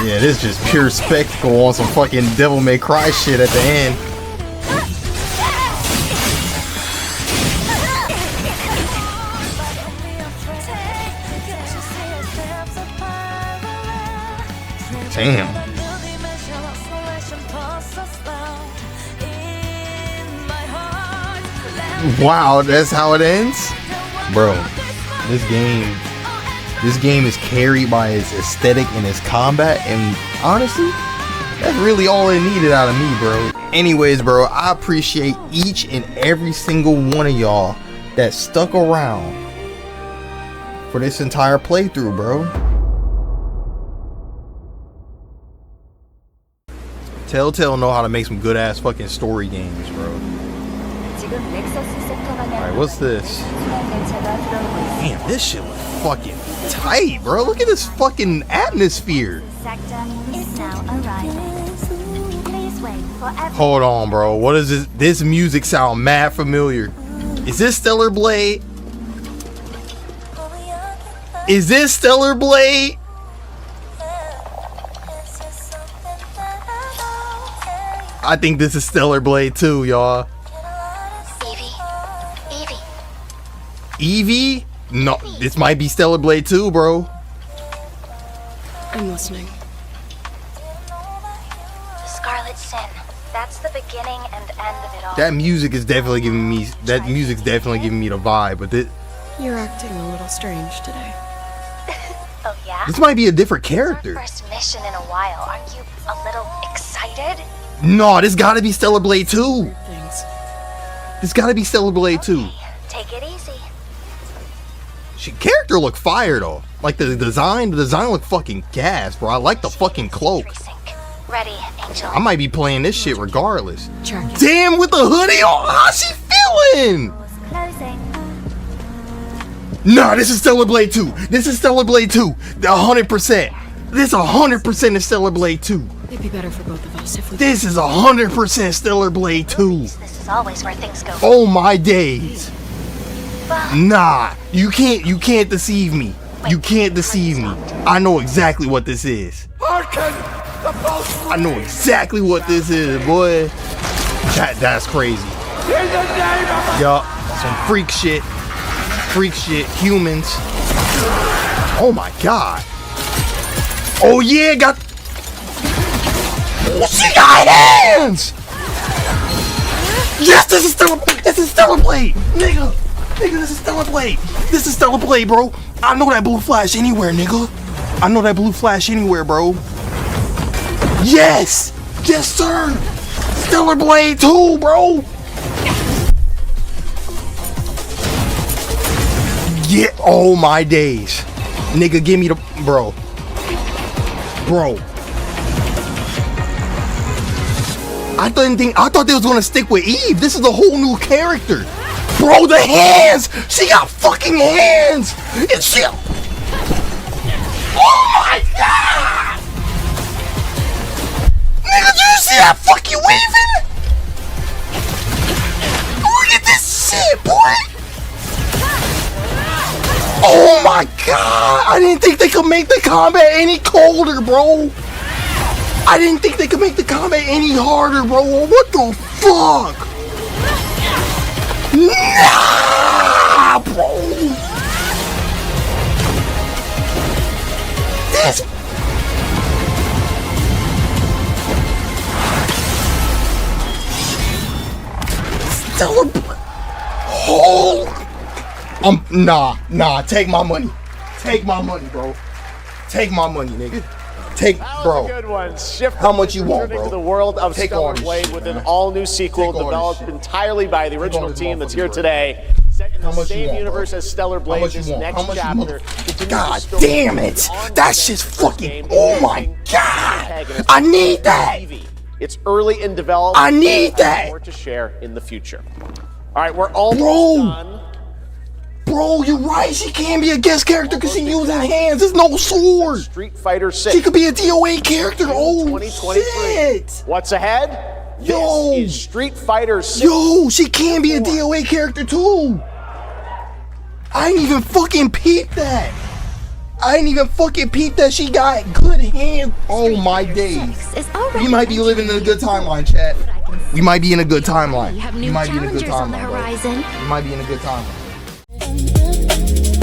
Yeah, this is just pure spectacle on some fucking Devil May Cry shit at the end. Damn. Wow, that's how it ends? Bro, this game is carried by its aesthetic and its combat, and honestly, that's really all it needed out of me, bro. Anyways, bro, I appreciate each and every single one of y'all that stuck around for this entire playthrough, bro. Telltale know how to make some good ass fucking story games, bro. Alright, what's this? Damn, this shit looks fucking tight, bro. Look at this fucking atmosphere. Hold on, bro. What is this? This music sound mad familiar. Is this Stellar Blade? Is this Stellar Blade? I think this is Stellar Blade 2, y'all. Evie? No, this might be Stellar Blade 2, bro. I'm listening. The Scarlet Sin. That's the beginning and end of it all. That music is definitely giving me the vibe, but this. You're acting a little strange today. Oh yeah? This might be a different character. It's our first mission in a while. Aren't you a little excited? No, this gotta be Stellar Blade 2. Things. This gotta be Stellar Blade 2. Take it easy. Character look fire though. Like the design look fucking gas, bro. I like the fucking cloak. Ready, Angel. I might be playing this shit regardless. Track. Damn, with the hoodie on, how's she feeling? Closing. Nah, this is Stellar Blade 2. This is Stellar Blade 2. 100%. This 100% is Stellar Blade 2. It'd be better for both of us if we. This is 100% Stellar Blade 2. This is always where things go. Oh my days. Nah, you can't deceive me. You can't deceive me. I know exactly what this is. I know exactly what this is, boy. That's crazy. Yup, some freak shit. Freak shit, humans. Oh my god. Oh yeah, got. Oh, she got hands! Yes, this is Stellar Blade. This is Stellar Blade, nigga. Nigga, this is Stellar Blade. This is Stellar Blade, bro. I know that blue flash anywhere, nigga. I know that blue flash anywhere, bro. Yes! Yes, sir! Stellar Blade 2, bro! Yeah, oh my days. Nigga, give me the... Bro. Bro. I thought they was gonna stick with Eve. This is a whole new character. Bro, the hands! She got fucking hands! And she... Oh my god! Nigga, do you see that fucking weaving? Look at this shit, boy! Oh my god! I didn't think they could make the combat any colder, bro! I didn't think they could make the combat any harder, bro! What the fuck? Nah, bro! This... Stellar... Oh! Nah, take my money. Take my money, bro. Take my money, nigga. Take, bro. Good ones. Shift How much you want, bro? To the world of Take Stellar all this Blade shit, with man. an all-new sequel Take all this developed shit. entirely by the all original this team that's motherfucking here bread. today. Set in How the much you same want, universe bro? as Stellar How Blade. much you This want? next How much you chapter want? continues God the story damn it! on That the shit's first fucking... game, Oh my introducing god! antagonist I need that! Evie. It's early in development. I need that! More to share in the future. All right, we're almost Bro. done. Bro, you're right. She can't be a guest character because she using hands. There's no sword. Street Fighter 6. She could be a DOA character. Oh, 2023. shit. What's ahead? Yo. This is Street Fighter 6. Yo, she can be a DOA character too. I ain't even fucking peeped that. I didn't even fucking peep that she got good hands. Oh my days. We might be living in a good timeline, chat. We might be in a good timeline. We might be in a good timeline. We might be in a good timeline.